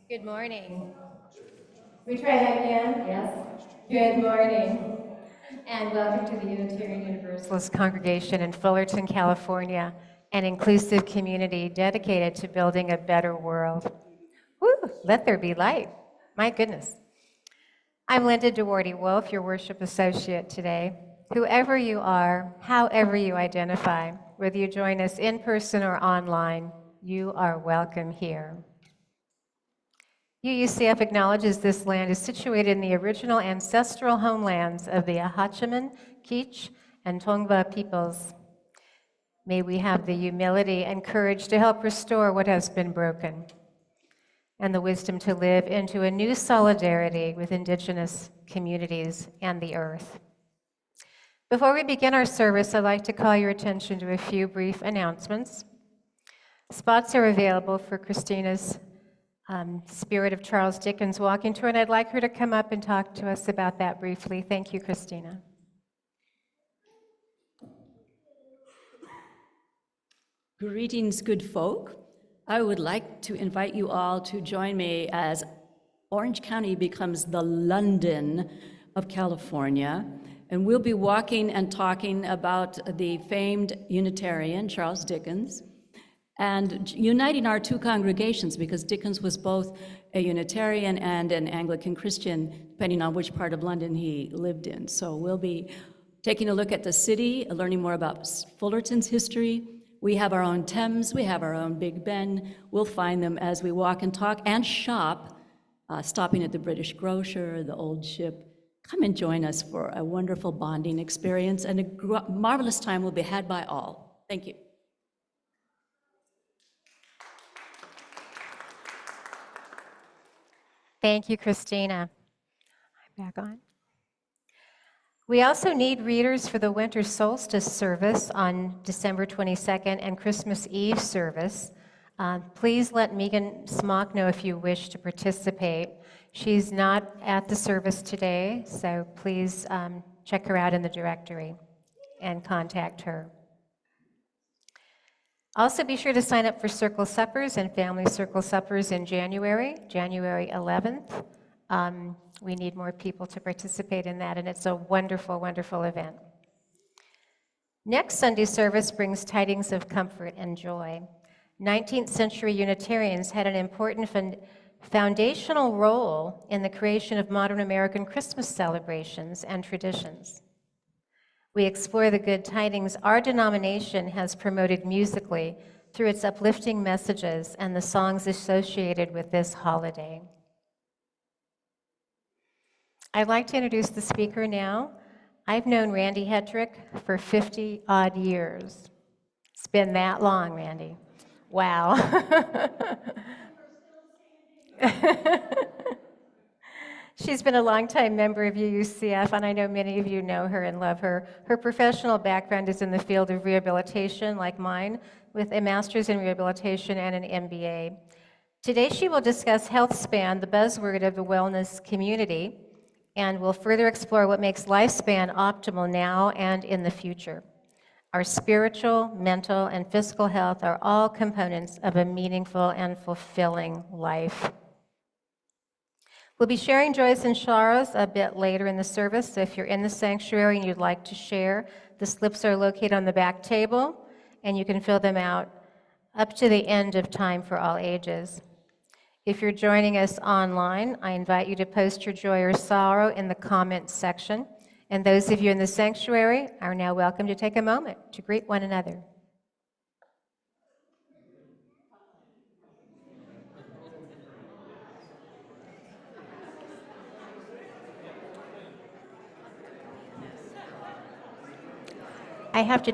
Good morning. We try that again? Yes. Good morning. And welcome to the Unitarian Universalist Congregation in Fullerton, California, an inclusive community dedicated to building a better world. Woo, let there be light. My goodness. I'm Linda Duarte Wolf, your worship associate today. Whoever you are, however you identify, whether you join us in person or online, you are welcome here. UUCF acknowledges this land is situated in the original ancestral homelands of the Ahachiman, Kizh, and Tongva peoples. May we have the humility and courage to help restore what has been broken, and the wisdom to live into a new solidarity with Indigenous communities and the earth. Before we begin our service, I'd like to call your attention to a few brief announcements. Spots are available for Christina's Spirit of Charles Dickens walking tour, and I'd like her to come up and talk to us about that briefly. Thank you, Christina. Greetings, good folk. I would like to invite you all to join me as Orange County becomes the London of California, and we'll be walking and talking about the famed Unitarian, Charles Dickens, and uniting our two congregations, because Dickens was both a Unitarian and an Anglican Christian, depending on which part of London he lived in. So we'll be taking a look at the city, learning more about Fullerton's history. We have our own Thames, we have our own Big Ben. We'll find them as we walk and talk and shop, stopping at the British Grocer, the Old Ship. Come and join us for a wonderful bonding experience, and a marvelous time will be had by all. Thank you. Thank you, Christina. I'm back on. We also need readers for the winter solstice service on December 22nd and Christmas Eve service. Please let Megan Smock know if you wish to participate. She's not at the service today, so please check her out in the directory and contact her. Also, be sure to sign up for circle suppers and family circle suppers in January 11th. We need more people to participate in that, and it's a wonderful, wonderful event. Next Sunday service brings tidings of comfort and joy. 19th century Unitarians had an important foundational role in the creation of modern American Christmas celebrations and traditions. We explore the good tidings our denomination has promoted musically through its uplifting messages and the songs associated with this holiday. I'd like to introduce the speaker now. I've known Randi Hetrick for 50-odd years. It's been that long, Randi. Wow. She's been a longtime member of UUCF, and I know many of you know her and love her. Her professional background is in the field of rehabilitation, like mine, with a master's in rehabilitation and an MBA. Today she will discuss Healthspan, the buzzword of the wellness community, and will further explore what makes lifespan optimal now and in the future. Our spiritual, mental, and physical health are all components of a meaningful and fulfilling life. We'll be sharing joys and sorrows a bit later in the service, so if you're in the sanctuary and you'd like to share, the slips are located on the back table, and you can fill them out up to the end of time for all ages. If you're joining us online, I invite you to post your joy or sorrow in the comments section, and those of you in the sanctuary are now welcome to take a moment to greet one another. I have to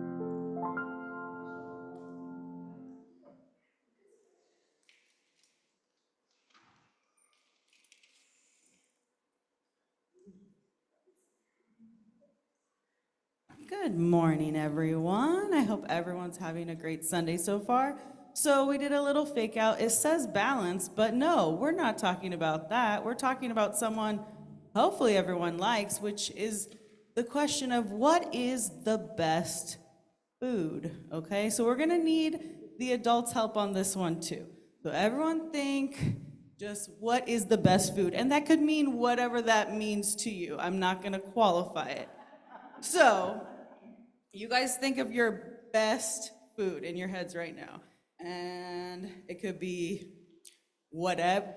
Good morning, everyone. I hope everyone's having a great Sunday so far. So we did a little fake out. It says balance, but no, we're not talking about that. We're talking about someone hopefully everyone likes, which is the question of what is the best food, okay? So we're gonna need the adults' help on this one too. So everyone think just what is the best food? And that could mean whatever that means to you. I'm not gonna qualify it. So, you guys think of your best food in your heads right now. And it could be whatever.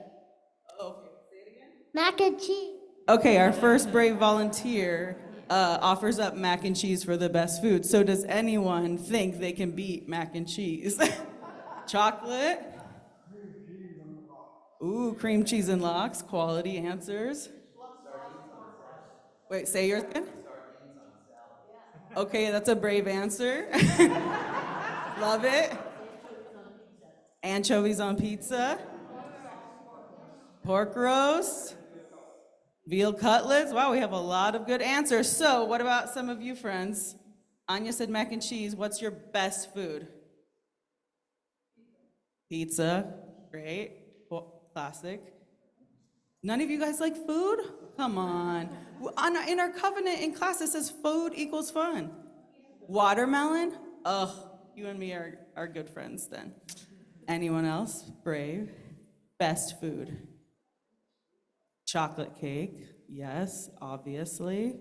Okay, say it again. Mac and cheese. Okay, our first brave volunteer offers up mac and cheese for the best food. So does anyone think they can beat mac and cheese? Chocolate? Ooh, cream cheese and lox, quality answers. Wait, say yours again? Okay, that's a brave answer. Love it. Anchovies on pizza. Pork roast. Veal cutlets. Wow, we have a lot of good answers. So, what about some of you friends? Anya said mac and cheese. What's your best food? Pizza. Great. Classic. None of you guys like food? Come on. In our covenant in class, it says food equals fun. Watermelon? Ugh, you and me are good friends then. Anyone else? Brave. Best food. Chocolate cake. Yes, obviously.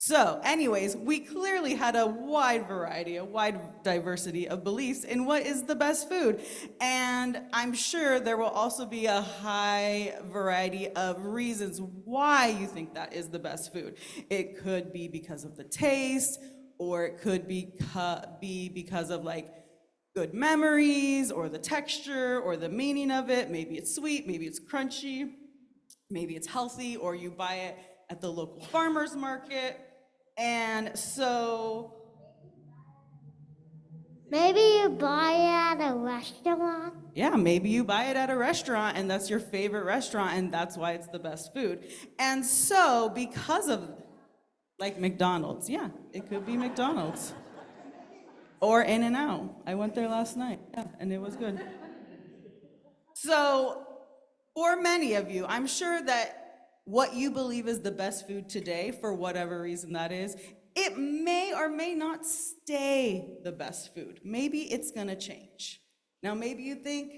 So, anyways, we clearly had a wide variety, a wide diversity of beliefs in what is the best food. And I'm sure there will also be a high variety of reasons why you think that is the best food. It could be because of the taste, or it could be because of like good memories, or the texture, or the meaning of it. Maybe it's sweet, maybe it's crunchy, maybe it's healthy, or you buy it at the local farmer's market. And so, Maybe you buy it at a restaurant. yeah, maybe you buy it at a restaurant and that's your favorite restaurant and that's why it's the best food. And so, because of, like McDonald's, yeah, it could be McDonald's. Or In-N-Out. I went there last night, yeah, and it was good. So, for many of you, I'm sure that what you believe is the best food today, for whatever reason that is, it may or may not stay the best food. Maybe it's gonna change. Now, maybe you think,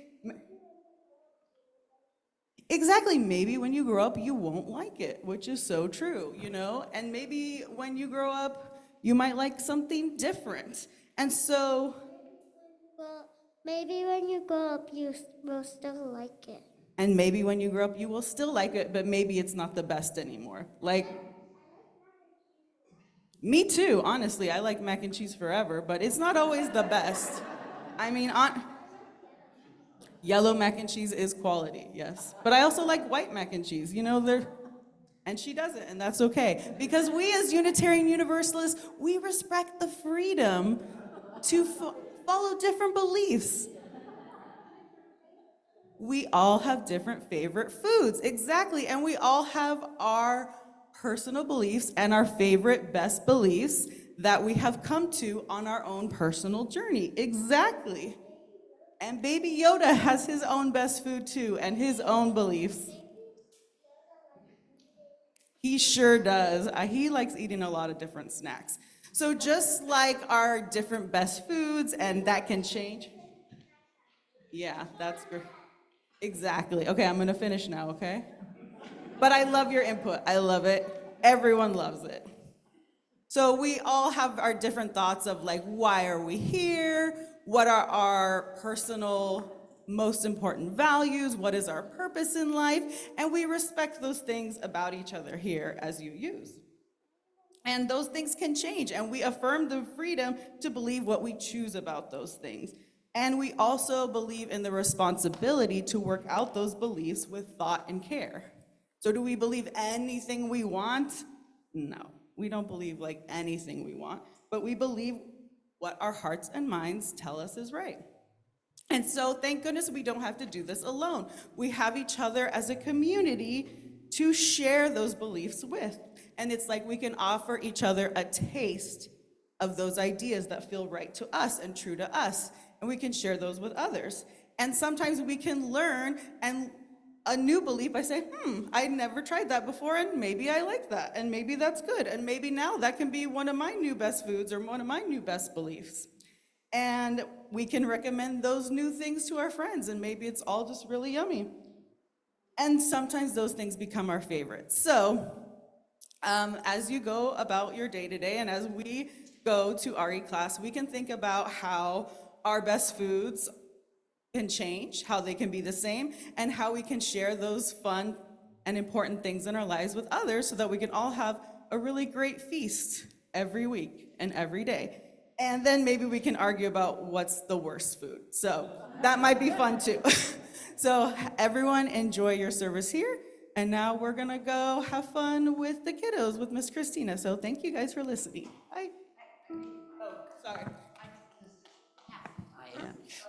exactly, maybe when you grow up, you won't like it, which is so true, you know? And maybe when you grow up, you might like something different. And so, Well, maybe when you grow up, you will still like it. and maybe when you grow up, you will still like it, but maybe it's not the best anymore. Like, me too, honestly. I like mac and cheese forever, but it's not always the best. I mean, yellow mac and cheese is quality, yes. But I also like white mac and cheese. You know, and she doesn't, and that's okay. Because we as Unitarian Universalists, we respect the freedom to follow different beliefs. We all have different favorite foods, exactly, and we all have our personal beliefs and our favorite best beliefs that we have come to on our own personal journey, exactly. And Baby Yoda has his own best food too, and his own beliefs. He sure does. He likes eating a lot of different snacks. So just like our different best foods, and that can change. Yeah, that's great. Exactly. Okay, I'm gonna finish now, okay? But I love your input. I love it. Everyone loves it. So we all have our different thoughts of like, why are we here? What are our personal most important values? What is our purpose in life? And we respect those things about each other here as you use. And those things can change, and we affirm the freedom to believe what we choose about those things. And we also believe in the responsibility to work out those beliefs with thought and care. So do we believe anything we want? No, we don't believe like anything we want, but we believe what our hearts and minds tell us is right. And so thank goodness we don't have to do this alone. We have each other as a community to share those beliefs with. And it's like we can offer each other a taste of those ideas that feel right to us and true to us, and we can share those with others. And sometimes we can learn and a new belief by saying, I never tried that before, and maybe I like that, and maybe that's good, and maybe now that can be one of my new best foods or one of my new best beliefs. And we can recommend those new things to our friends, and maybe it's all just really yummy. And sometimes those things become our favorites. So as you go about your day-to-day, and as we go to RE class, we can think about how our best foods can change, how they can be the same, and how we can share those fun and important things in our lives with others so that we can all have a really great feast every week and every day. And then maybe we can argue about what's the worst food. So that might be fun too. So everyone enjoy your service here. And now we're gonna go have fun with the kiddos with Miss Christina. So thank you guys for listening. Bye. Oh, sorry.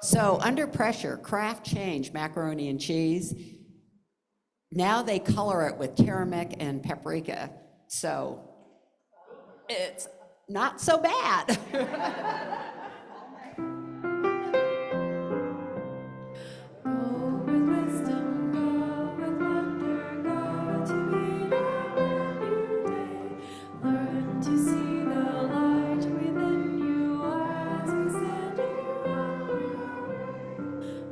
So under pressure, Kraft changed macaroni and cheese. Now they color it with turmeric and paprika. So it's not so bad. Go with wisdom, go with wonder, go to meet a new day. Learn to see the light within you as we stand in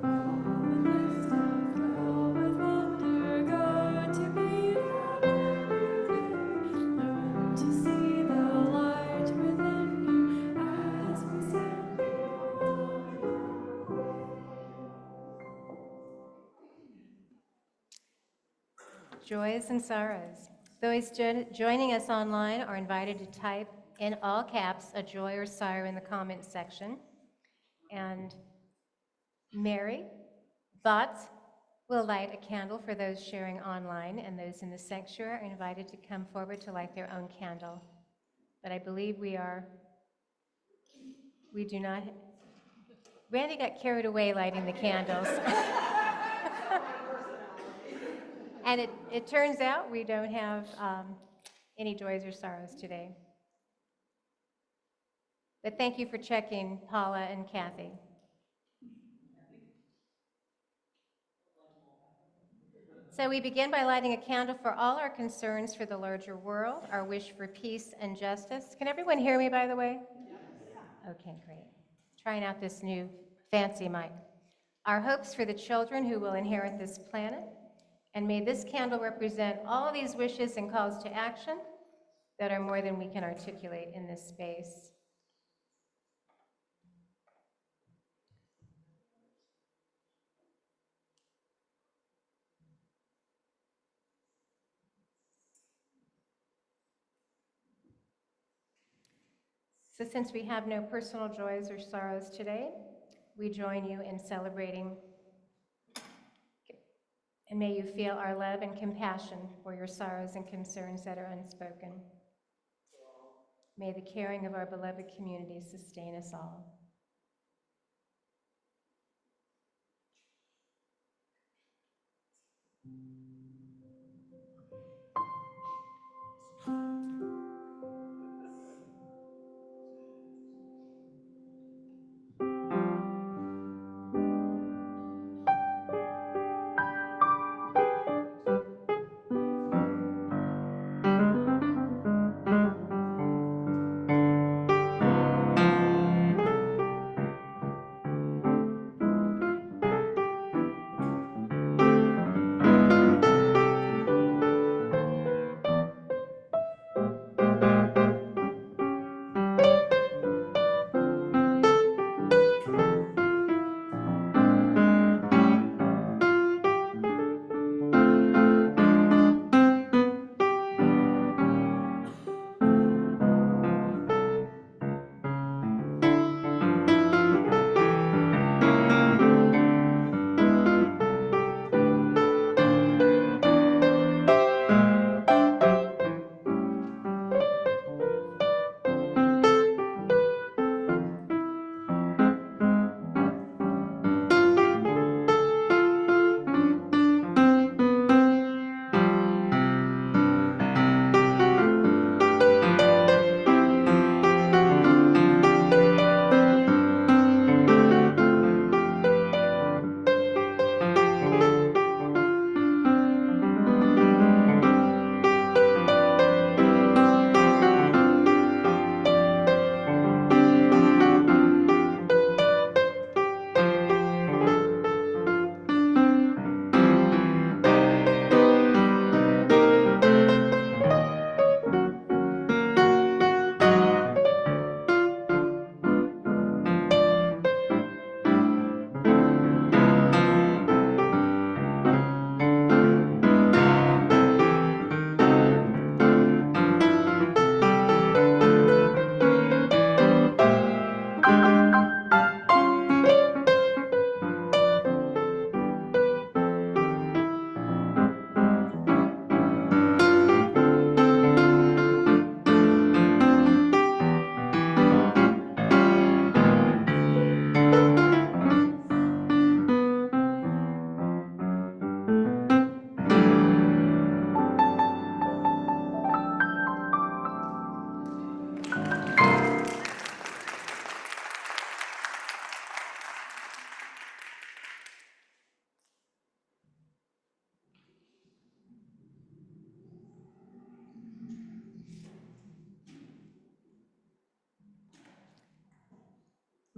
go with wisdom, go with wonder, go to meet a new day. Learn to see the light within you as we stand in Joys and sorrows. Those joining us online are invited to type in all caps a joy or sorrow in the comments section. And Mary Botts will light a candle for those sharing online, and those in the sanctuary are invited to come forward to light their own candle. But I believe we do not, Randy got carried away lighting the candles. And it turns out we don't have any joys or sorrows today. But thank you for checking, Paula and Kathy. So we begin by lighting a candle for all our concerns for the larger world, our wish for peace and justice. Can everyone hear me, by the way? Okay, great. Trying out this new fancy mic. Our hopes for the children who will inherit this planet. And may this candle represent all these wishes and calls to action that are more than we can articulate in this space. So since we have no personal joys or sorrows today, we join you in celebrating. And may you feel our love and compassion for your sorrows and concerns that are unspoken. May the caring of our beloved community sustain us all.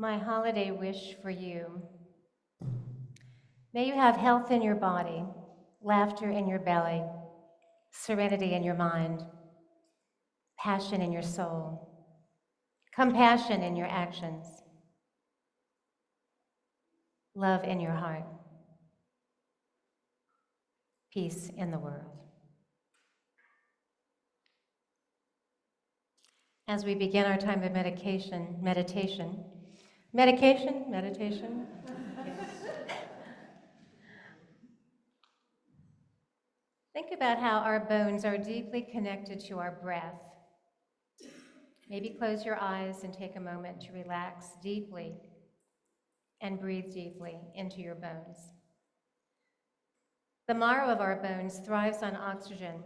My holiday wish for you. May you have health in your body, laughter in your belly, serenity in your mind, passion in your soul, compassion in your actions, love in your heart, peace in the world. As we begin our time of meditation, think about how our bones are deeply connected to our breath. Maybe close your eyes and take a moment to relax deeply and breathe deeply into your bones. The marrow of our bones thrives on oxygen,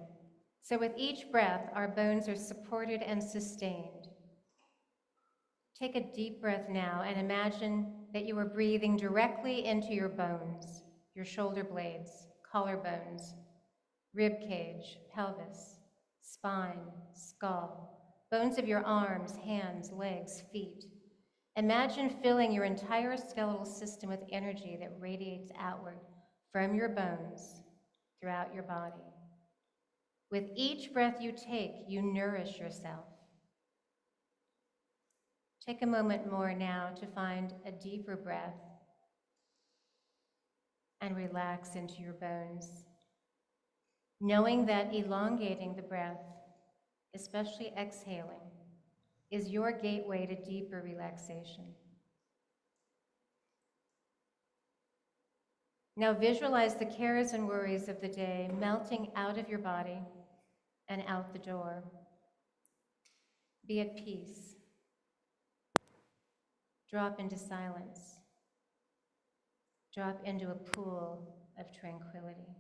so with each breath, our bones are supported and sustained. Take a deep breath now and imagine that you are breathing directly into your bones, your shoulder blades, collarbones, rib cage, pelvis, spine, skull, bones of your arms, hands, legs, feet. Imagine filling your entire skeletal system with energy that radiates outward from your bones throughout your body. With each breath you take, you nourish yourself. Take a moment more now to find a deeper breath and relax into your bones, knowing that elongating the breath, especially exhaling, is your gateway to deeper relaxation. Now visualize the cares and worries of the day melting out of your body and out the door. Be at peace. Drop into silence. Drop into a pool of tranquility.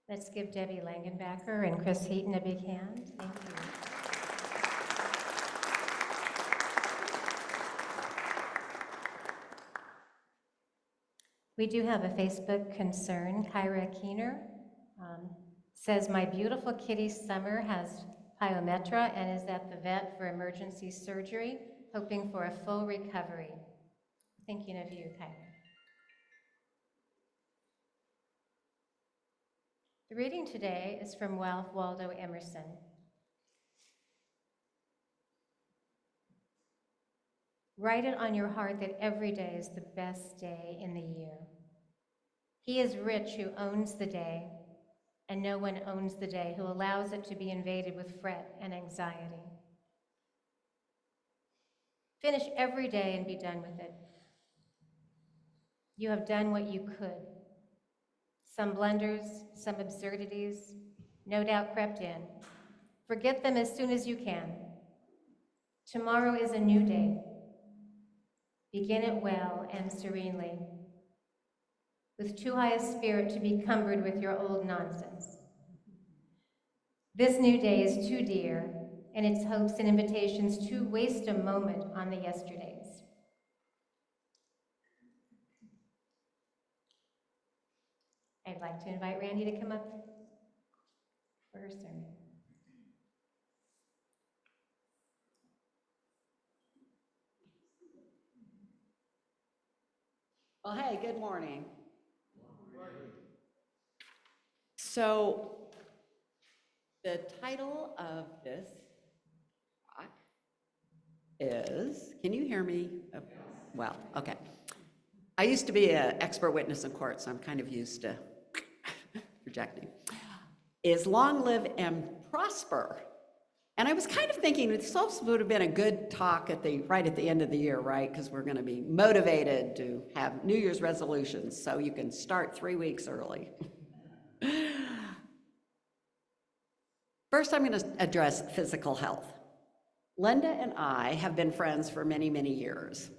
Let's give Debbie Langenbacker and Chris Heaton a big hand. Thank you. We do have a Facebook concern. Kyra Keener says, my beautiful kitty Summer has pyometra and is at the vet for emergency surgery, hoping for a full recovery. Thinking of you, Kyra. The reading today is from Ralph Waldo Emerson. Write it on your heart that every day is the best day in the year. He is rich who owns the day, and no one owns the day who allows it to be invaded with fret and anxiety. Finish every day and be done with it. You have done what you could. Some blunders, some absurdities, no doubt crept in. Forget them as soon as you can. Tomorrow is a new day. Begin it well and serenely, with too high a spirit to be cumbered with your old nonsense. This new day is too dear, and its hopes and invitations too waste a moment on the yesterdays. I'd like to invite Randi to come up for her sermon. Well, hey, good morning. So, the title of this talk is, can you hear me? Oh, well, okay. I used to be an expert witness in court, so I'm kind of used to projecting. Is long live and prosper. And I was kind of thinking this also would have been a good talk right at the end of the year, right? Because we're going to be motivated to have New Year's resolutions, so you can start 3 weeks early. First, I'm going to address physical health. Linda and I have been friends for many, many years.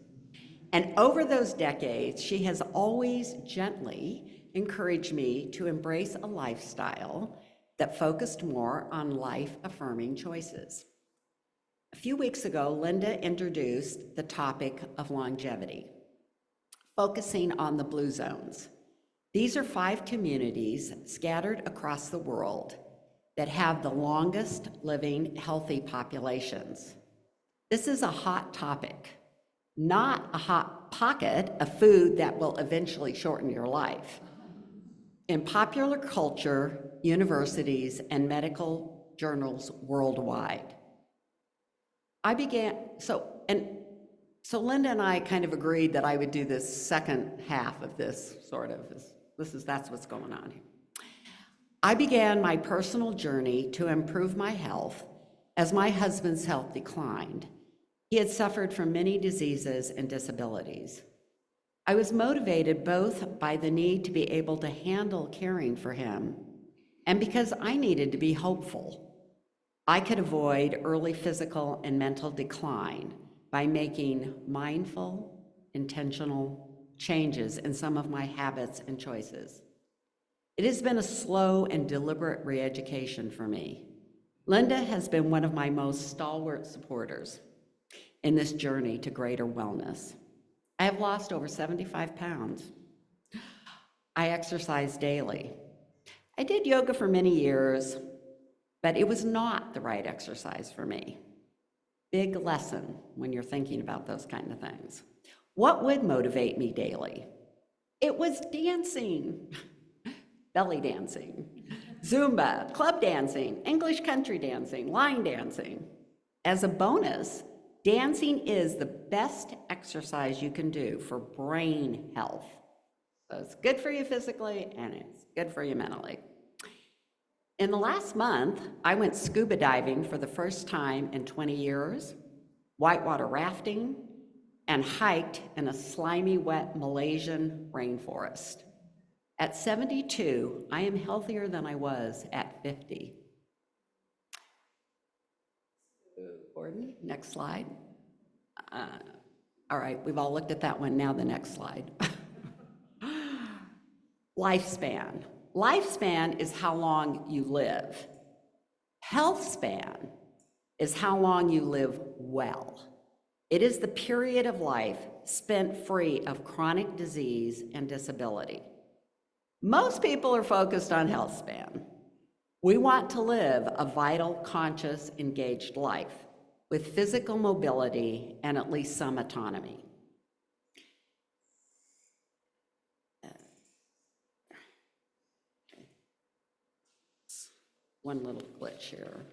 And over those decades, she has always gently encouraged me to embrace a lifestyle that focused more on life-affirming choices. A few weeks ago, Linda introduced the topic of longevity, focusing on the blue zones. These are 5 communities scattered across the world that have the longest living healthy populations. This is a hot topic, not a hot pocket of food that will eventually shorten your life. In popular culture, universities, and medical journals worldwide. So Linda and I kind of agreed that I would do this second half of this, sort of, that's what's going on here. I began my personal journey to improve my health as my husband's health declined. He had suffered from many diseases and disabilities. I was motivated both by the need to be able to handle caring for him and because I needed to be hopeful. I could avoid early physical and mental decline by making mindful, intentional changes in some of my habits and choices. It has been a slow and deliberate re-education for me. Linda has been one of my most stalwart supporters in this journey to greater wellness. I have lost over 75 pounds. I exercise daily. I did yoga for many years, but it was not the right exercise for me. Big lesson when you're thinking about those kind of things. What would motivate me daily? It was dancing, belly dancing, Zumba, club dancing, English country dancing, line dancing. As a bonus, dancing is the best exercise you can do for brain health. So it's good for you physically and it's good for you mentally. In the last month, I went scuba diving for the first time in 20 years, whitewater rafting, and hiked in a slimy, wet Malaysian rainforest. At 72, I am healthier than I was at 50. Gordon, next slide. All right, we've all looked at that one. Now the next slide. Lifespan. Lifespan is how long you live. Healthspan is how long you live well. It is the period of life spent free of chronic disease and disability. Most people are focused on healthspan. We want to live a vital, conscious, engaged life with physical mobility and at least some autonomy. One little glitch here.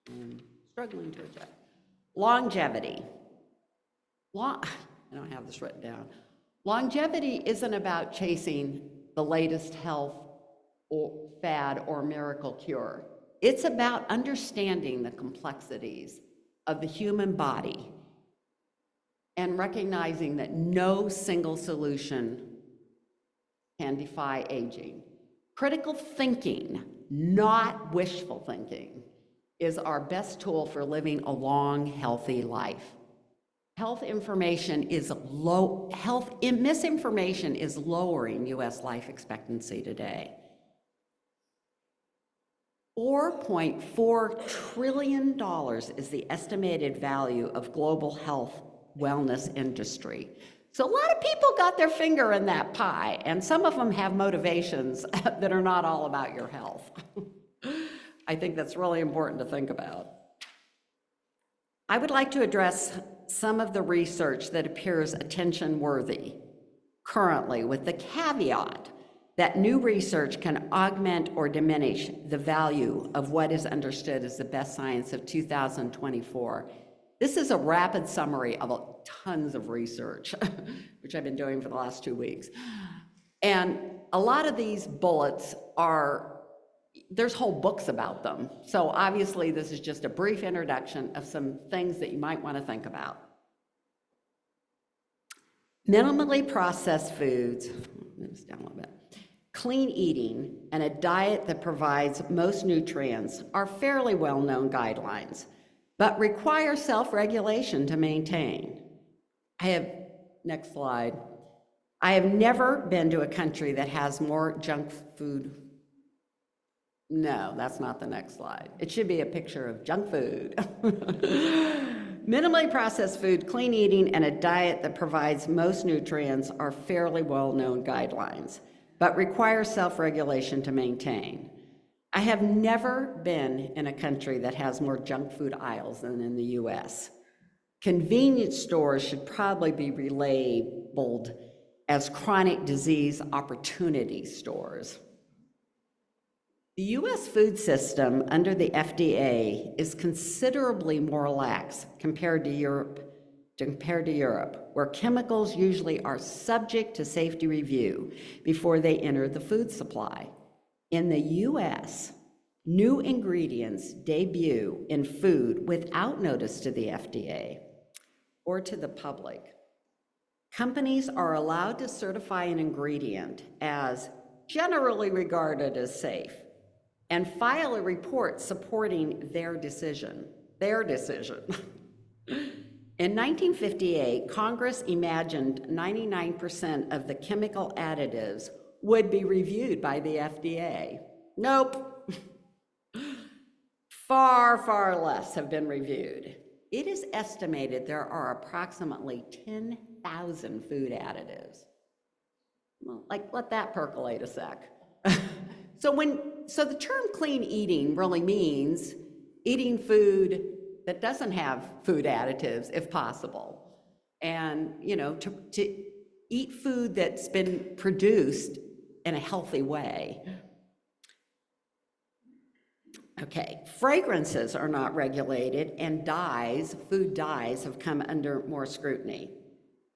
I'm struggling to adjust. Longevity. I don't have this written down. Longevity isn't about chasing the latest health or fad or miracle cure. It's about understanding the complexities of the human body and recognizing that no single solution can defy aging. Critical thinking, not wishful thinking, is our best tool for living a long, healthy life. Misinformation is lowering US life expectancy today. $4.4 trillion is the estimated value of global health wellness industry. So a lot of people got their finger in that pie, and some of them have motivations that are not all about your health. I think that's really important to think about. I would like to address some of the research that appears attention-worthy currently, with the caveat that new research can augment or diminish the value of what is understood as the best science of 2024. This is a rapid summary of tons of research, which I've been doing for the last 2 weeks. And a lot of these bullets there's whole books about them. So obviously this is just a brief introduction of some things that you might want to think about. Minimally processed foods, move this down a little bit, clean eating, and a diet that provides most nutrients are fairly well-known guidelines, but require self-regulation to maintain. Next slide. I have never been to a country that has more junk food. No, that's not the next slide. It should be a picture of junk food. Minimally processed food, clean eating, and a diet that provides most nutrients are fairly well-known guidelines, but require self-regulation to maintain. I have never been in a country that has more junk food aisles than in the US. Convenience stores should probably be relabeled as chronic disease opportunity stores. The US food system under the FDA is considerably more lax compared to Europe, where chemicals usually are subject to safety review before they enter the food supply. In the US, new ingredients debut in food without notice to the FDA or to the public. Companies are allowed to certify an ingredient as generally regarded as safe and file a report supporting their decision. In 1958, Congress imagined 99% of the chemical additives would be reviewed by the FDA. Nope. Far, far less have been reviewed. It is estimated there are approximately 10,000 food additives. Well, let that percolate a sec. So the term clean eating really means eating food that doesn't have food additives, if possible. And, to eat food that's been produced in a healthy way. Okay, fragrances are not regulated, and food dyes have come under more scrutiny.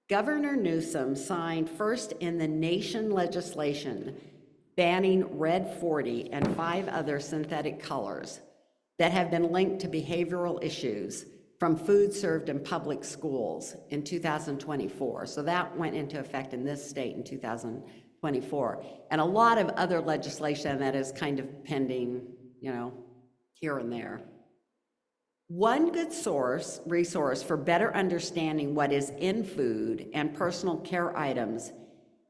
Governor Newsom signed first in the nation legislation banning Red 40 and 5 other synthetic colors that have been linked to behavioral issues from food served in public schools in 2024. So that went into effect in this state in 2024. And a lot of other legislation that is kind of pending, here and there. One good resource for better understanding what is in food and personal care items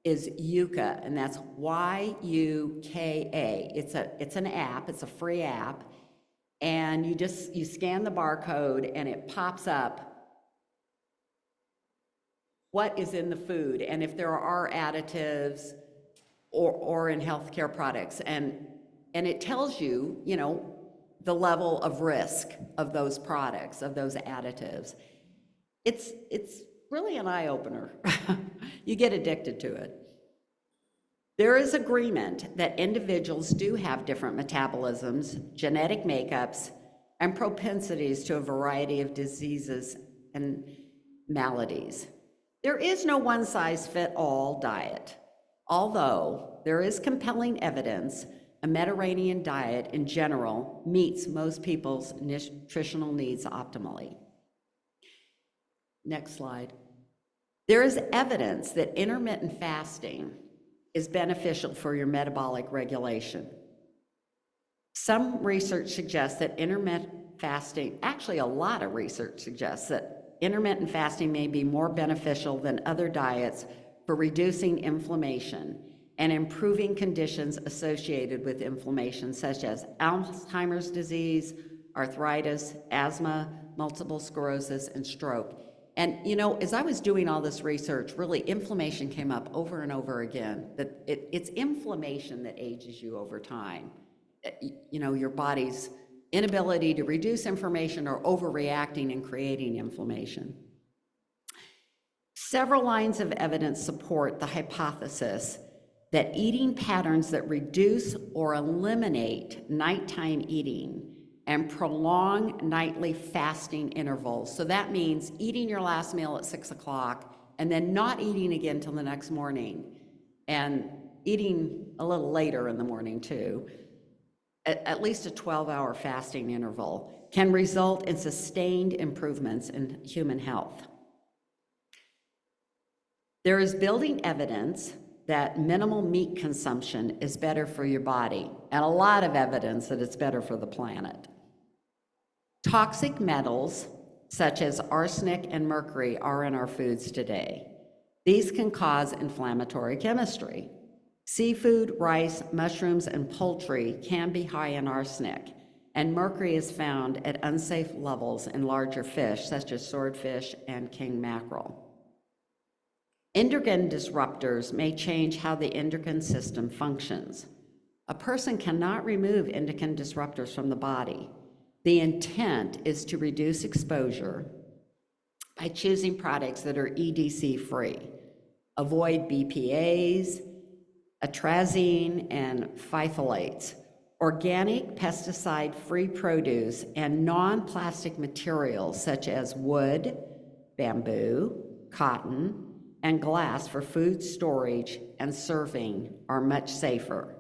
is Yuka, and that's Y-U-K-A. It's an app, it's a free app, and you scan the barcode and it pops up what is in the food and if there are additives or in healthcare products, and it tells you, you know, the level of risk of those products, of those additives. It's really an eye-opener. You get addicted to it. There is agreement that individuals do have different metabolisms, genetic makeups, and propensities to a variety of diseases and maladies. There is no one-size-fits-all diet, although there is compelling evidence a Mediterranean diet in general meets most people's nutritional needs optimally. Next slide. There is evidence that intermittent fasting is beneficial for your metabolic regulation. Some research suggests that intermittent fasting, actually a lot of research suggests that intermittent fasting may be more beneficial than other diets for reducing inflammation and improving conditions associated with inflammation, such as Alzheimer's disease, arthritis, asthma, multiple sclerosis, and stroke. And you know, as I was doing all this research, really inflammation came up over and over again, that it's inflammation that ages you over time. You know, your body's inability to reduce inflammation or overreacting and creating inflammation. Several lines of evidence support the hypothesis that eating patterns that reduce or eliminate nighttime eating and prolong nightly fasting intervals. So that means eating your last meal at 6 o'clock and then not eating again till the next morning, and eating a little later in the morning too, at least a 12-hour fasting interval, can result in sustained improvements in human health. There is building evidence that minimal meat consumption is better for your body, and a lot of evidence that it's better for the planet. Toxic metals, such as arsenic and mercury, are in our foods today. These can cause inflammatory chemistry. Seafood, rice, mushrooms, and poultry can be high in arsenic, and mercury is found at unsafe levels in larger fish, such as swordfish and king mackerel. Endocrine disruptors may change how the endocrine system functions. A person cannot remove endocrine disruptors from the body. The intent is to reduce exposure by choosing products that are EDC-free. Avoid BPAs, atrazine, and phthalates. Organic pesticide-free produce and non-plastic materials such as wood, bamboo, cotton, and glass for food storage and serving are much safer.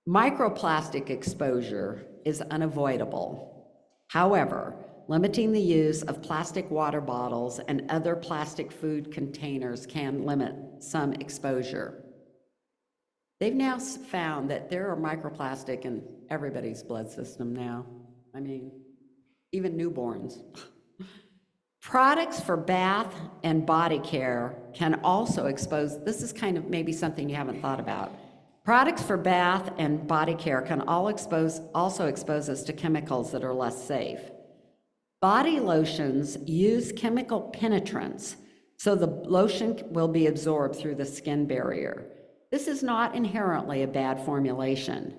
Microplastic exposure is unavoidable. However, limiting the use of plastic water bottles and other plastic food containers can limit some exposure. They've now found that there are microplastic in everybody's blood system now. I mean, even newborns. Products for bath and body care can also expose, this is kind of maybe something you haven't thought about. Products for bath and body care can also expose us to chemicals that are less safe. Body lotions use chemical penetrants, so the lotion will be absorbed through the skin barrier. This is not inherently a bad formulation.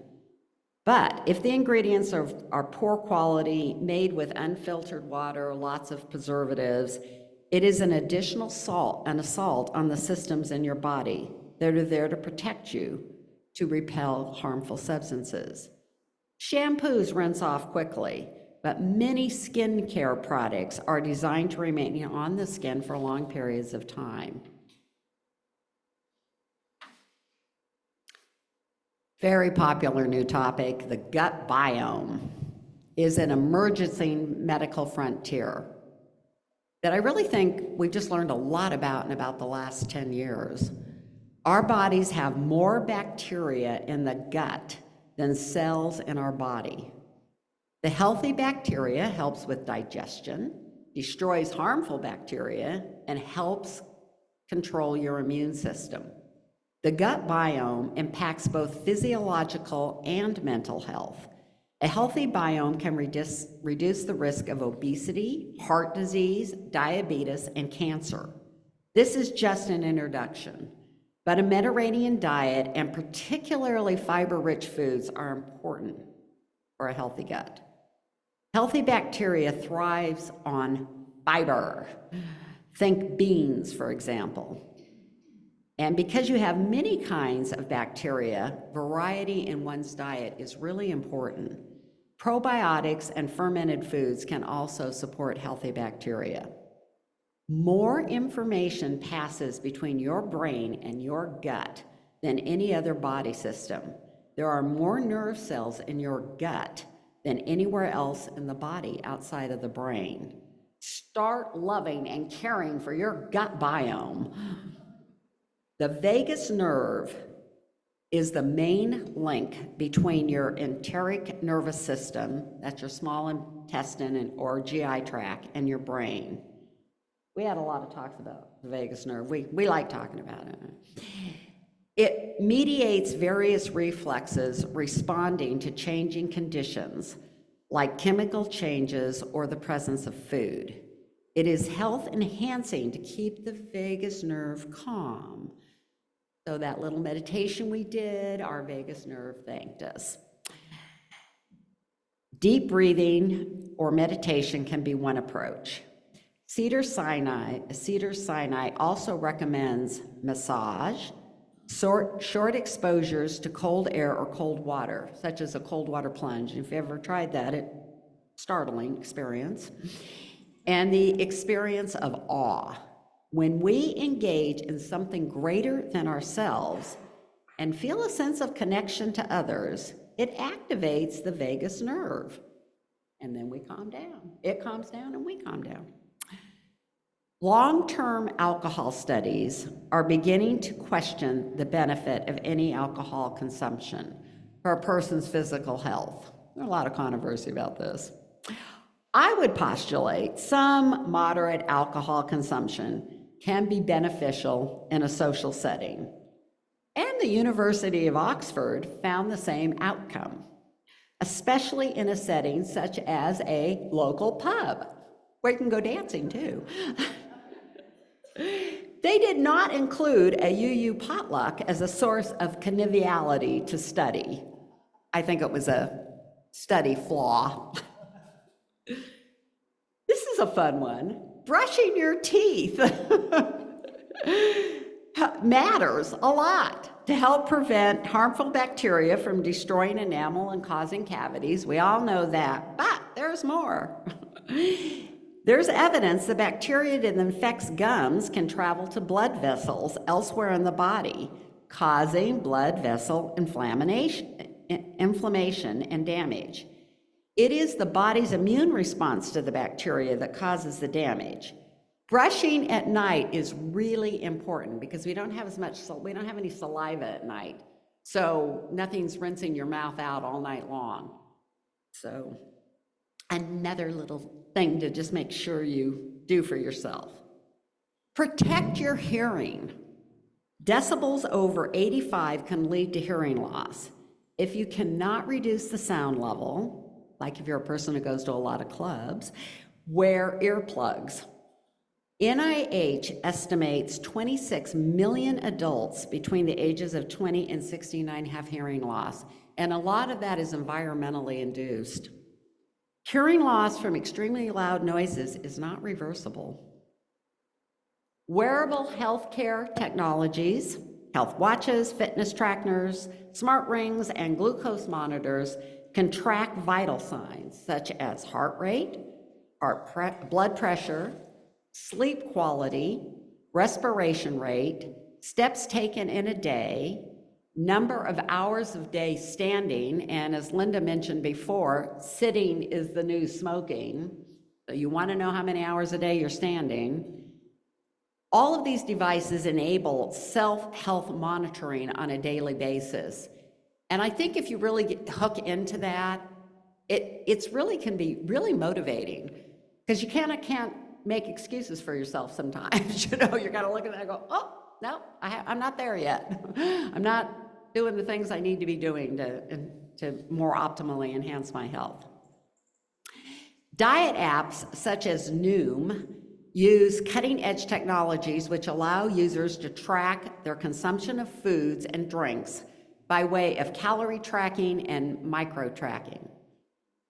But if the ingredients are poor quality, made with unfiltered water, lots of preservatives, it is an additional assault on the systems in your body that are there to protect you, to repel harmful substances. Shampoos rinse off quickly, but many skincare products are designed to remain on the skin for long periods of time. Very popular new topic, the gut biome, is an emerging medical frontier that I really think we've just learned a lot about in about the last 10 years. Our bodies have more bacteria in the gut than cells in our body. The healthy bacteria helps with digestion, destroys harmful bacteria, and helps control your immune system. The gut biome impacts both physiological and mental health. A healthy biome can reduce the risk of obesity, heart disease, diabetes, and cancer. This is just an introduction, but a Mediterranean diet and particularly fiber-rich foods are important for a healthy gut. Healthy bacteria thrives on fiber. Think beans, for example. And because you have many kinds of bacteria, variety in one's diet is really important. Probiotics and fermented foods can also support healthy bacteria. More information passes between your brain and your gut than any other body system. There are more nerve cells in your gut than anywhere else in the body outside of the brain. Start loving and caring for your gut biome. The vagus nerve is the main link between your enteric nervous system, that's your small intestine or GI tract, and your brain. We had a lot of talks about the vagus nerve. We like talking about it. It mediates various reflexes responding to changing conditions like chemical changes or the presence of food. It is health enhancing to keep the vagus nerve calm. So that little meditation we did, our vagus nerve thanked us. Deep breathing or meditation can be one approach. Cedars-Sinai also recommends massage, short exposures to cold air or cold water, such as a cold water plunge. If you ever tried that, it's a startling experience. And the experience of awe. When we engage in something greater than ourselves and feel a sense of connection to others, it activates the vagus nerve. And then we calm down. It calms down and we calm down. Long-term alcohol studies are beginning to question the benefit of any alcohol consumption for a person's physical health. There's a lot of controversy about this. I would postulate some moderate alcohol consumption can be beneficial in a social setting. And the University of Oxford found the same outcome, especially in a setting such as a local pub, where you can go dancing too. They did not include a UU potluck as a source of conviviality to study. I think it was a study flaw. This is a fun one. Brushing your teeth matters a lot to help prevent harmful bacteria from destroying enamel and causing cavities. We all know that, but there's more. There's evidence the bacteria that infects gums can travel to blood vessels elsewhere in the body, causing blood vessel inflammation and damage. It is the body's immune response to the bacteria that causes the damage. Brushing at night is really important because we don't have any saliva at night. So nothing's rinsing your mouth out all night long. So another little thing to just make sure you do for yourself. Protect your hearing. Decibels over 85 can lead to hearing loss. If you cannot reduce the sound level, like if you're a person who goes to a lot of clubs, wear earplugs. NIH estimates 26 million adults between the ages of 20 and 69 have hearing loss, and a lot of that is environmentally induced. Hearing loss from extremely loud noises is not reversible. Wearable healthcare technologies, health watches, fitness trackers, smart rings, and glucose monitors can track vital signs such as heart rate, blood pressure, sleep quality, respiration rate, steps taken in a day, number of hours of day standing, and as Linda mentioned before, sitting is the new smoking. So you want to know how many hours a day you're standing. All of these devices enable self-health monitoring on a daily basis. And I think if you really hook into that, it's really can be really motivating because you can't make excuses for yourself sometimes. You know, you got to look at that and go, oh, no, I'm not there yet. I'm not doing the things I need to be doing to more optimally enhance my health. Diet apps such as Noom use cutting-edge technologies which allow users to track their consumption of foods and drinks by way of calorie tracking and micro-tracking.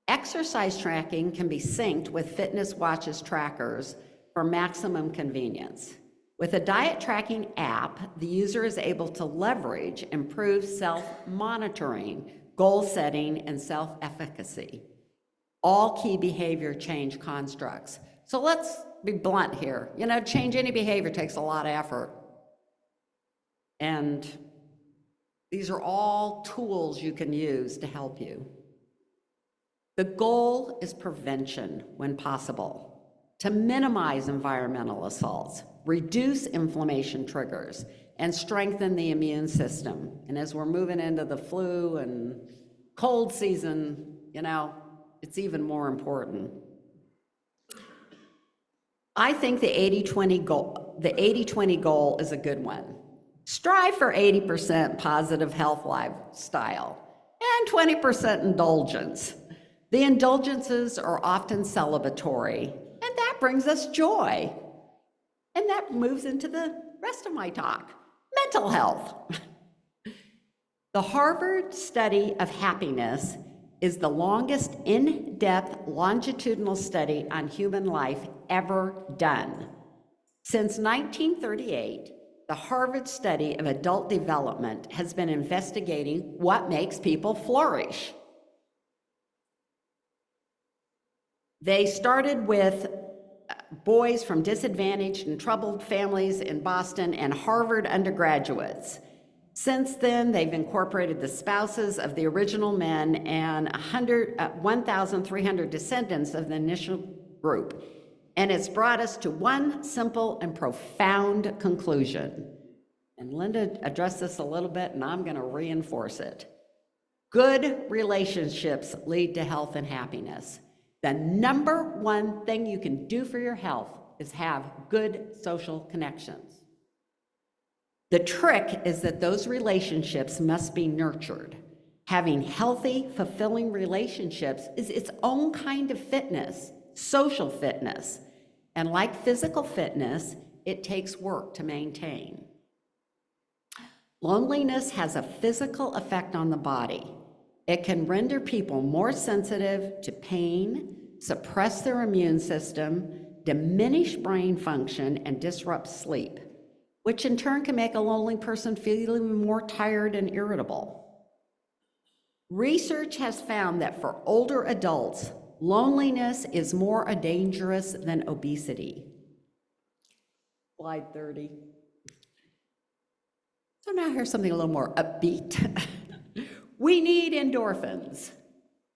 Exercise tracking can be synced with fitness watches trackers for maximum convenience. With a diet tracking app, the user is able to leverage improved self-monitoring, goal setting, and self-efficacy, all key behavior change constructs. So let's be blunt here. You know, change any behavior takes a lot of effort. And these are all tools you can use to help you. The goal is prevention when possible, to minimize environmental assaults, reduce inflammation triggers, and strengthen the immune system. And as we're moving into the flu and cold season, you know, it's even more important. I think the 80-20 goal is a good one. Strive for 80% positive health lifestyle and 20% indulgence. The indulgences are often celebratory, and that brings us joy. And that moves into the rest of my talk, mental health. The Harvard study of happiness is the longest in-depth longitudinal study on human life ever done. Since 1938, the Harvard study of adult development has been investigating what makes people flourish. They started with boys from disadvantaged and troubled families in Boston and Harvard undergraduates. Since then, they've incorporated the spouses of the original men and 1,300 descendants of the initial group. And it's brought us to one simple and profound conclusion. And Linda addressed this a little bit, and I'm going to reinforce it. Good relationships lead to health and happiness. The number one thing you can do for your health is have good social connections. The trick is that those relationships must be nurtured. Having healthy, fulfilling relationships is its own kind of fitness, social fitness. And like physical fitness, it takes work to maintain. Loneliness has a physical effect on the body. It can render people more sensitive to pain, suppress their immune system, diminish brain function, and disrupt sleep, which in turn can make a lonely person feel even more tired and irritable. Research has found that for older adults, loneliness is more dangerous than obesity. Slide 30. So now here's something a little more upbeat. We need endorphins.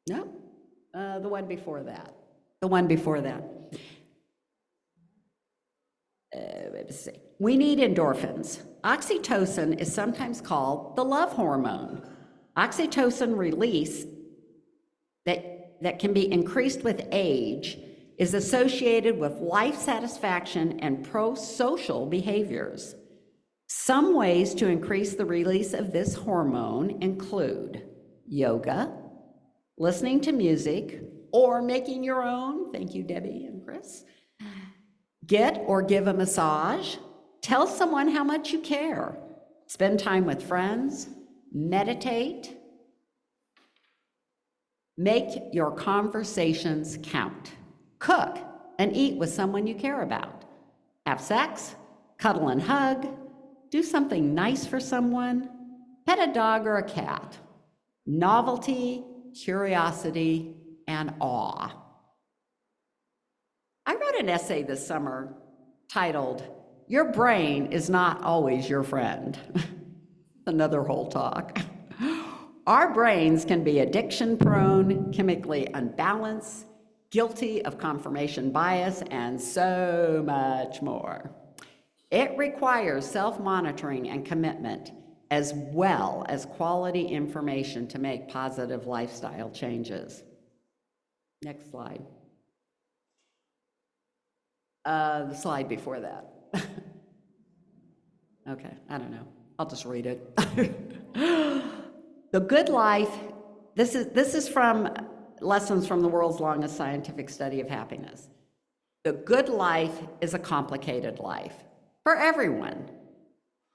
No, the one before that. The one before that. Let's see. We need endorphins. Oxytocin is sometimes called the love hormone. Oxytocin release that can be increased with age is associated with life satisfaction and pro-social behaviors. Some ways to increase the release of this hormone include yoga, listening to music, or making your own. Thank you, Debbie and Chris. Get or give a massage. Tell someone how much you care. Spend time with friends. Meditate. Make your conversations count. Cook and eat with someone you care about. Have sex, cuddle and hug, do something nice for someone, pet a dog or a cat. Novelty, curiosity, and awe. I wrote an essay this summer titled, "Your Brain is Not Always Your Friend." Another whole talk. Our brains can be addiction-prone, chemically unbalanced, guilty of confirmation bias, and so much more. It requires self-monitoring and commitment, as well as quality information to make positive lifestyle changes. Next slide. The slide before that. Okay, I don't know. I'll just read it. The good life, this is from Lessons from the World's Longest Scientific Study of Happiness. The good life is a complicated life for everyone.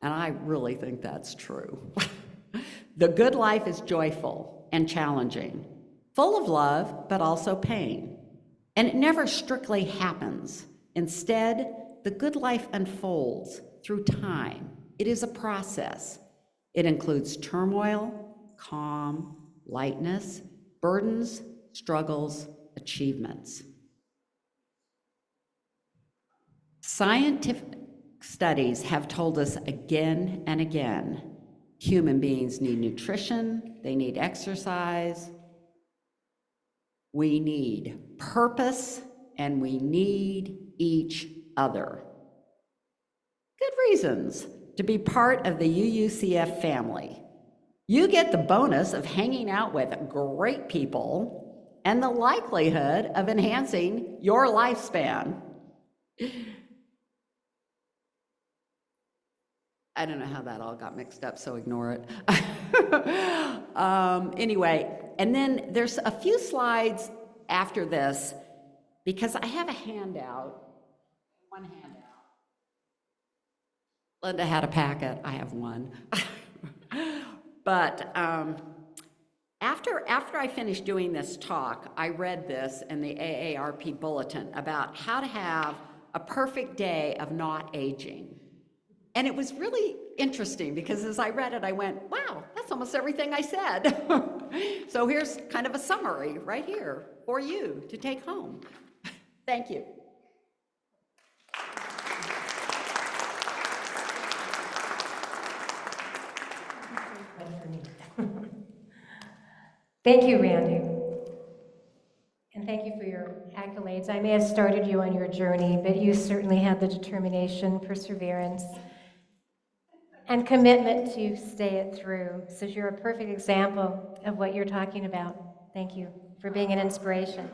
And I really think that's true. The good life is joyful and challenging, full of love, but also pain. And it never strictly happens. Instead, the good life unfolds through time. It is a process. It includes turmoil, calm, lightness, burdens, struggles, achievements. Scientific studies have told us again and again, human beings need nutrition, they need exercise, we need purpose, and we need each other. Good reasons to be part of the UUCF family. You get the bonus of hanging out with great people and the likelihood of enhancing your lifespan. I don't know how that all got mixed up, so ignore it. Anyway, and then there's a few slides after this because I have a handout, one handout. Linda had a packet, I have one. But after I finished doing this talk, I read this in the AARP bulletin about how to have a perfect day of not aging. And it was really interesting because as I read it, I went, wow, that's almost everything I said. So here's kind of a summary right here for you to take home. Thank you. Thank you, Randy. And thank you for your accolades. I may have started you on your journey, but you certainly had the determination, perseverance, and commitment to stay it through. So you're a perfect example of what you're talking about. Thank you for being an inspiration.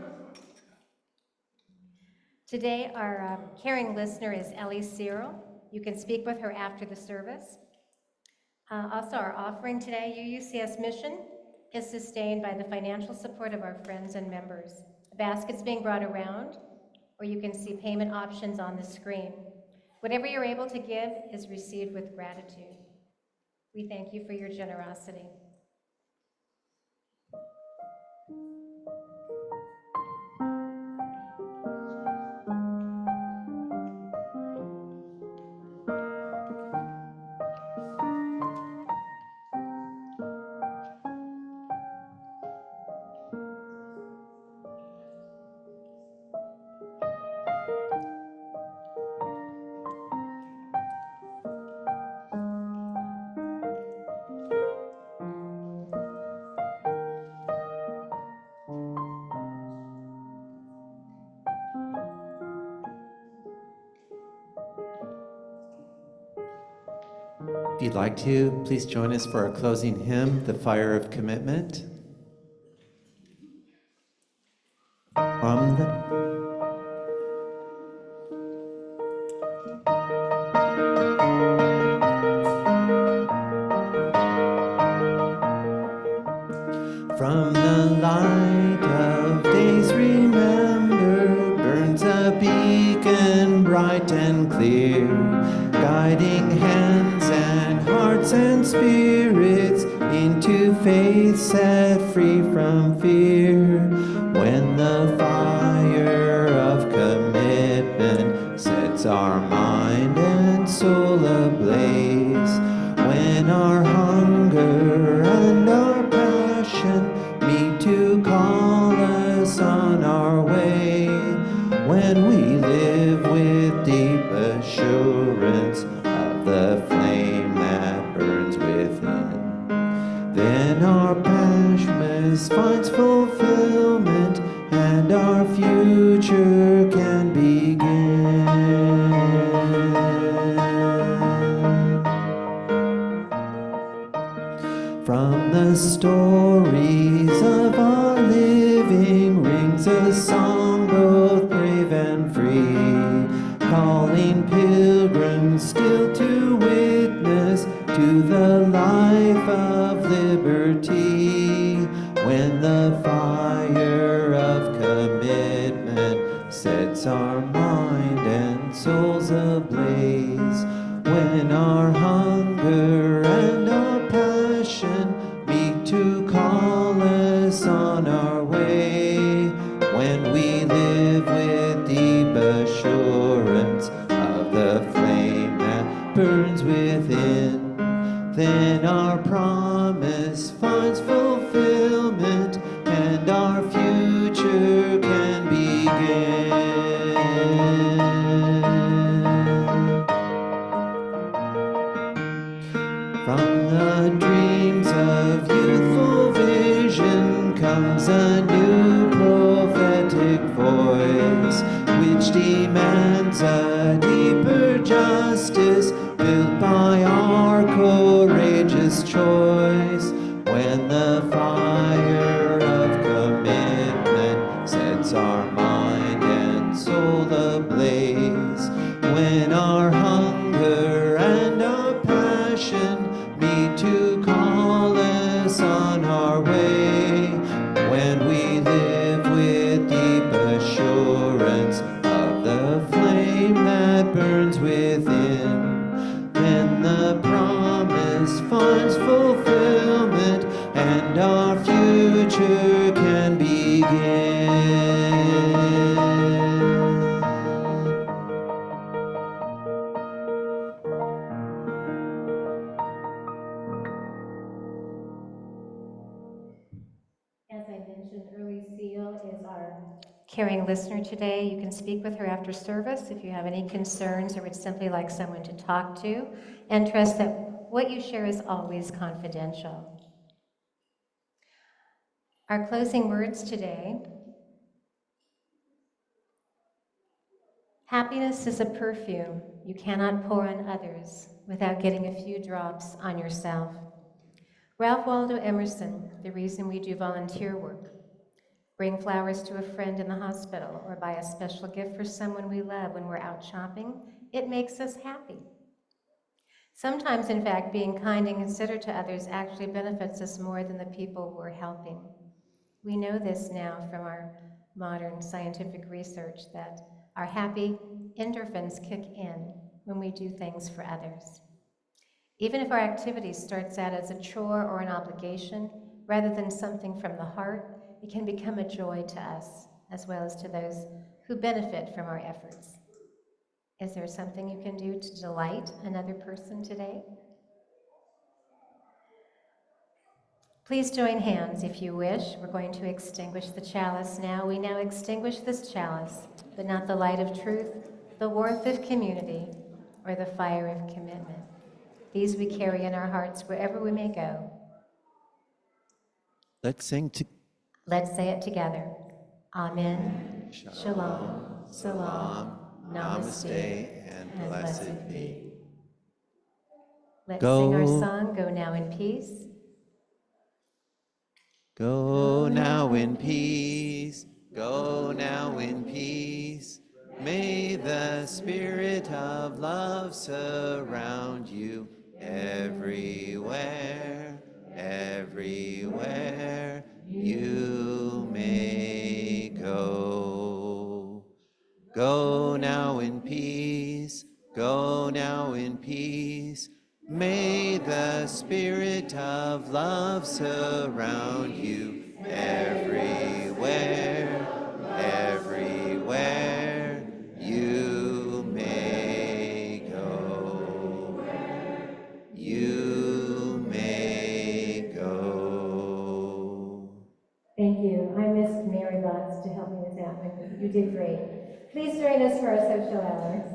Today, our caring listener is Ellie Cyril. You can speak with her after the service. Also, our offering today, UUCS mission, is sustained by the financial support of our friends and members. A basket's being brought around, or you can see payment options on the screen. Whatever you're able to give is received with gratitude. We thank you for your generosity. If you'd like to, please join us for our closing hymn, The Fire of Commitment. From the light of days, remember, burns a beacon bright and clear, guiding hands and hearts and spirits into faith set free from fear. When the fire of commitment sets our mind and soul ablaze, when our hunger and our passion meet to call us on our way, when we live with deep assurance of the flame that burns within, then our passion finds fulfillment and our future can begin. From the stories of our living rings a song both brave and free, calling pilgrims still to witness to the life of liberty. When the fire of commitment sets our mind and souls ablaze, when our hunger and our passion meet to call us on our way, when we live with deep assurance of the flame that burns within, then our promise finds fulfillment and our future can begin. From the dreams of youthful vision comes a new prophetic voice, which demands a deeper justice built by our courageous choice. When the fire of commitment sets our mind and soul ablaze, when our hunger and our passion meet to call us on our way, when we live with deep assurance of the flame that burns within, then the promise finds fulfillment and our future can begin. As I mentioned, Early Seal is our caring listener today. You can speak with her after service if you have any concerns or would simply like someone to talk to, and trust that what you share is always confidential. Our closing words today: happiness is a perfume you cannot pour on others without getting a few drops on yourself. Ralph Waldo Emerson, the reason we do volunteer work. Bring flowers to a friend in the hospital or buy a special gift for someone we love when we're out shopping. It makes us happy. Sometimes, in fact, being kind and considerate to others actually benefits us more than the people we're helping. We know this now from our modern scientific research that our happy endorphins kick in when we do things for others. Even if our activity starts out as a chore or an obligation, rather than something from the heart, it can become a joy to us, as well as to those who benefit from our efforts. Is there something you can do to delight another person today? Please join hands if you wish. We're going to extinguish the chalice now. We now extinguish this chalice, but not the light of truth, the warmth of community, or the fire of commitment. These we carry in our hearts wherever we may go. Let's sing to Let's say it together. Amen. Shalom. Salam. Namaste. and blessed be. Let's Go. sing our song, Go Now in Peace. Go now in peace, go now in peace. May the spirit of love surround you everywhere, everywhere you may go. Go now in peace, go now in peace. May the spirit of love surround you everywhere, everywhere you may go. You may go. Thank you. I missed Mary Butts to help me with that one. You did great. Please join us for our social hour.